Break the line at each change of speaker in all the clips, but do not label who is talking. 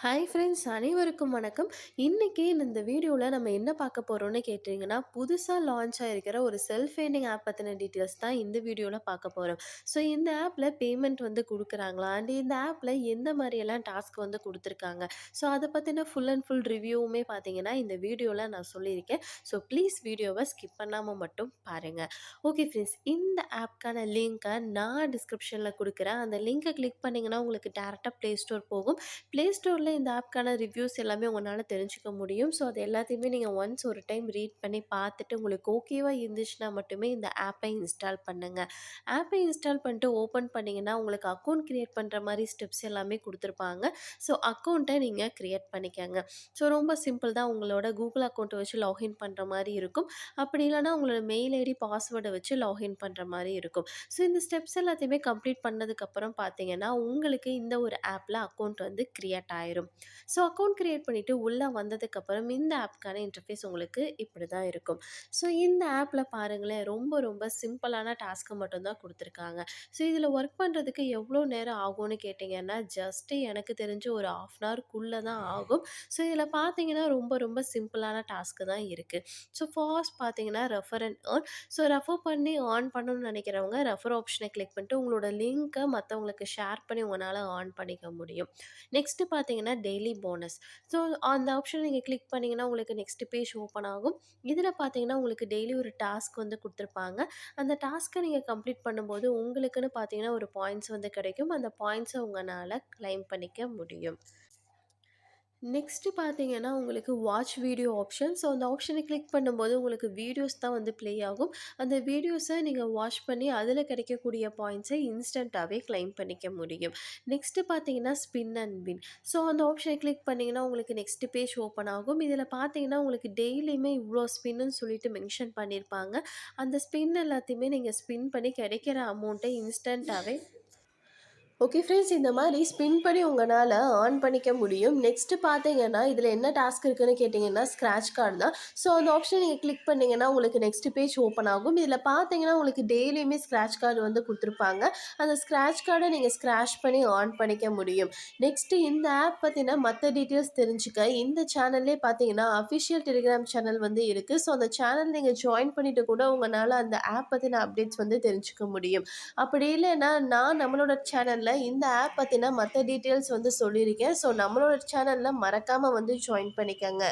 Hi friends, அனைவருக்கும் வணக்கம். இன்னைக்கு இந்த வீடியோவில் நம்ம என்ன பார்க்க போகிறோம்னு கேட்டிங்கன்னா, புதுசாக லான்ச் ஆகிருக்கிற ஒரு செல்ஃப் ஏர்னிங் ஆப் பற்றின டீட்டெயில்ஸ் தான் இந்த வீடியோவில் பார்க்க போகிறோம். ஸோ இந்த ஆப்பில் பேமெண்ட் வந்து கொடுக்குறாங்களா, அண்ட் இந்த ஆப்பில் எந்த மாதிரியெல்லாம் டாஸ்க் வந்து கொடுத்துருக்காங்க, ஸோ அதை பற்றின ஃபுல் அண்ட் ஃபுல் ரிவ்யூவுமே பார்த்தீங்கன்னா இந்த வீடியோவில் நான் சொல்லியிருக்கேன். ஸோ ப்ளீஸ் வீடியோவை ஸ்கிப் பண்ணாமல் மட்டும் பாருங்கள். ஓகே ஃப்ரெண்ட்ஸ், இந்த ஆப்க்கான லிங்க்கை நான் டிஸ்கிரிப்ஷனில் கொடுக்குறேன். அந்த லிங்க்கை கிளிக் பண்ணிங்கன்னா உங்களுக்கு டேரெக்டாக ப்ளே ஸ்டோர் போகும். ப்ளே ஸ்டோரில் இந்த ஆப்க்கான ரிவ்யூஸ் எல்லாமே உங்களால் தெரிஞ்சுக்க முடியும். ஸோ அது எல்லாத்தையுமே நீங்கள் ஒன்ஸ் ஒரு டைம் ரீட் பண்ணி பார்த்துட்டு உங்களுக்கு ஓகேவா இருந்துச்சுன்னா மட்டுமே இந்த ஆப்பை இன்ஸ்டால் பண்ணுங்கள். ஆப்பை இன்ஸ்டால் பண்ணிட்டு ஓப்பன் பண்ணிங்கன்னா உங்களுக்கு அக்கௌண்ட் க்ரியேட் பண்ணுற மாதிரி ஸ்டெப்ஸ் எல்லாமே கொடுத்துருப்பாங்க. ஸோ அக்கௌண்ட்டை நீங்கள் க்ரியேட் பண்ணிக்கோங்க. ஸோ ரொம்ப சிம்பிள் தான். உங்களோட கூகுள் அக்கௌண்ட்டை வச்சு லாகின் பண்ணுற மாதிரி இருக்கும். அப்படி இல்லைனா உங்களோட மெயில் ஐடி பாஸ்வேர்டை வச்சு லாகின் பண்ணுற மாதிரி இருக்கும். ஸோ இந்த ஸ்டெப்ஸ் எல்லாத்தையுமே கம்ப்ளீட் பண்ணதுக்கப்புறம் பார்த்தீங்கன்னா உங்களுக்கு இந்த ஒரு ஆப்பில் அக்கௌண்ட் வந்து க்ரியேட் ஆயிரும். ஸோ அக்கௌண்ட் க்ரியேட் பண்ணிவிட்டு உள்ளே வந்ததுக்கப்புறம் இந்த ஆப்க்கான இன்டர்ஃபேஸ் உங்களுக்கு இப்படி தான் இருக்கும். ஸோ இந்த ஆப்பில் பாருங்களேன், ரொம்ப ரொம்ப சிம்பிளான டாஸ்க்கை மட்டும்தான் கொடுத்துருக்காங்க. ஸோ இதில் ஒர்க் பண்ணுறதுக்கு எவ்வளோ நேரம் ஆகும்னு கேட்டிங்கன்னா, ஜஸ்ட்டு எனக்கு தெரிஞ்சு ஒரு 1/2 அன் ஹவர்க்குள்ளே தான் ஆகும். ஸோ இதில் பார்த்தீங்கன்னா ரொம்ப ரொம்ப சிம்பிளான டாஸ்க்கு தான் இருக்குது. ஸோ ஃபர்ஸ்ட் பார்த்தீங்கன்னா refer and earn. So refer பண்ணி ஏர்ன் பண்ணணும்னு நினைக்கிறவங்க ரெஃபர் ஆப்ஷனை கிளிக் பண்ணிட்டு உங்களோட லிங்க்கை மற்றவங்களுக்கு ஷேர் பண்ணி உங்களால் ஏர்ன் பண்ணிக்க முடியும். நெக்ஸ்ட்டு பார்த்தீங்கன்னா டெய்லி போனஸ். ஸோ அந்த ஆப்ஷனை நீங்கள் கிளிக் பண்ணிங்கன்னா உங்களுக்கு நெக்ஸ்ட் பேஜ் ஓப்பன் ஆகும். இதில் பார்த்தீங்கன்னா உங்களுக்கு டெய்லி ஒரு டாஸ்க் வந்து கொடுத்துருப்பாங்க. அந்த டாஸ்க்கை நீங்கள் கம்ப்ளீட் பண்ணும்போது உங்களுக்குன்னு பார்த்தீங்கன்னா ஒரு பாயிண்ட்ஸ் வந்து கிடைக்கும். அந்த பாயிண்ட்ஸை உங்களால் கிளைம் பண்ணிக்க முடியும். நெக்ஸ்ட்டு பார்த்தீங்கன்னா உங்களுக்கு வாட்ச் வீடியோ ஆப்ஷன். ஸோ அந்த ஆப்ஷனை கிளிக் பண்ணும்போது உங்களுக்கு வீடியோஸ் தான் வந்து ப்ளே ஆகும். அந்த வீடியோஸை நீங்கள் வாட்ச் பண்ணி அதில் கிடைக்கக்கூடிய பாயிண்ட்ஸை இன்ஸ்டண்ட்டாகவே கிளைம் பண்ணிக்க முடியும். நெக்ஸ்ட்டு பார்த்தீங்கன்னா ஸ்பின் அண்ட் வின். ஸோ அந்த ஆப்ஷனை கிளிக் பண்ணிங்கன்னா உங்களுக்கு நெக்ஸ்ட் பேஜ் ஓப்பன் ஆகும். இதில் பார்த்தீங்கன்னா உங்களுக்கு டெய்லியுமே இவ்வளோ ஸ்பின்னு சொல்லிட்டு மென்ஷன் பண்ணியிருப்பாங்க. அந்த ஸ்பின் எல்லாத்தையுமே நீங்கள் ஸ்பின் பண்ணி கிடைக்கிற அமௌண்ட்டை இன்ஸ்டண்ட்டாகவே ஓகே ஃப்ரெண்ட்ஸ், இந்த மாதிரி ஸ்பின் பண்ணி உங்களால் ஏர்ன் பண்ணிக்க முடியும். நெக்ஸ்ட்டு பார்த்தீங்கன்னா இதில் என்ன டாஸ்க் இருக்குன்னு கேட்டிங்கன்னா ஸ்க்ராட்ச் கார்டு தான். ஸோ அந்த ஆப்ஷனை நீங்கள் கிளிக் பண்ணிங்கன்னா உங்களுக்கு நெக்ஸ்ட் பேஜ் ஓப்பன் ஆகும். இதில் பார்த்தீங்கன்னா உங்களுக்கு டெய்லியுமே ஸ்க்ராட்ச் கார்டு வந்து கொடுத்துருப்பாங்க. அந்த ஸ்க்ராட்ச் கார்டை நீங்கள் ஸ்க்ராட்ச் பண்ணி ஏர்ன் பண்ணிக்க முடியும். நெக்ஸ்ட்டு இந்த ஆப் பற்றின மற்ற டீட்டெயில்ஸ் தெரிஞ்சுக்க இந்த சேனல்லே பார்த்தீங்கன்னா அஃபிஷியல் டெலிகிராம் சேனல் வந்து இருக்குது. ஸோ அந்த சேனல் நீங்கள் ஜாயின் பண்ணிவிட்டு கூட உங்களால் அந்த ஆப் பற்றின அப்டேட்ஸ் வந்து தெரிஞ்சுக்க முடியும். அப்படி இல்லைன்னா நான் நம்மளோட சேனலில் இந்த ஆப் பற்றின மற்ற டீட்டெயில்ஸ் வந்து சொல்லியிருக்கேன். ஸோ நம்மளோட சேனலில் மறக்காமல் வந்து ஜாயின் பண்ணிக்கங்க.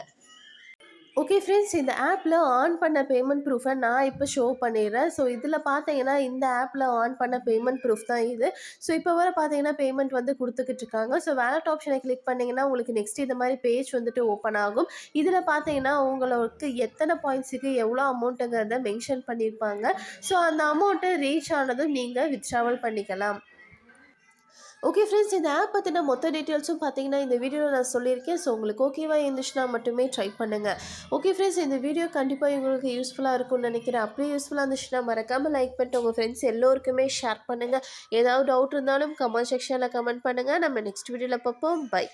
ஓகே ஃப்ரெண்ட்ஸ், இந்த ஆப்பில் ஆன் பண்ண பேமெண்ட் ப்ரூஃபை நான் இப்போ ஷோ பண்ணிடுறேன். ஸோ இதில் பார்த்தீங்கன்னா இந்த ஆப்பில் ஆன் பண்ண பேமெண்ட் ப்ரூஃப் தான் இது. ஸோ இப்போ வர பார்த்தீங்கன்னா பேமெண்ட் வந்து கொடுத்துக்கிட்டு இருக்காங்க. ஸோ வேலட் ஆப்ஷனை கிளிக் பண்ணிங்கன்னா உங்களுக்கு நெக்ஸ்ட் இந்த மாதிரி பேஜ் வந்துட்டு ஓப்பன் ஆகும். இதில் பார்த்தீங்கன்னா உங்களுக்கு எத்தனை பாயிண்ட்ஸுக்கு எவ்வளோ அமௌண்ட்டுங்கிறத மென்ஷன் பண்ணியிருப்பாங்க. ஸோ அந்த அமௌண்ட்டை ரீச் ஆனதும் நீங்கள் வித்ட்ராவல் பண்ணிக்கலாம். ஓகே ஃப்ரெண்ட்ஸ், இந்த ஆப் பற்றின மொத்த டீட்டெயில்ஸும் பார்த்தீங்கன்னா இந்த வீடியோவில் நான் சொல்லியிருக்கேன். ஸோ உங்களுக்கு ஓகேவா இருந்துச்சுன்னா மட்டுமே ட்ரை பண்ணுங்கள். ஓகே ஃப்ரெண்ட்ஸ், இந்த வீடியோ கண்டிப்பாக உங்களுக்கு யூஸ்ஃபுல்லாக இருக்கும்னு நினைக்கிறேன். அப்படியே யூஸ்ஃபுல்லாக இருந்துச்சுன்னா மறக்காமல் லைக் பண்ணிட்டு உங்கள் ஃப்ரெண்ட்ஸ் எல்லோருக்குமே ஷேர் பண்ணுங்கள். ஏதாவது டவுட் இருந்தாலும் கமெண்ட் செக்ஷனில் கமெண்ட் பண்ணுங்கள். நம்ம நெக்ஸ்ட் வீடியோவில் பார்ப்போம். பை.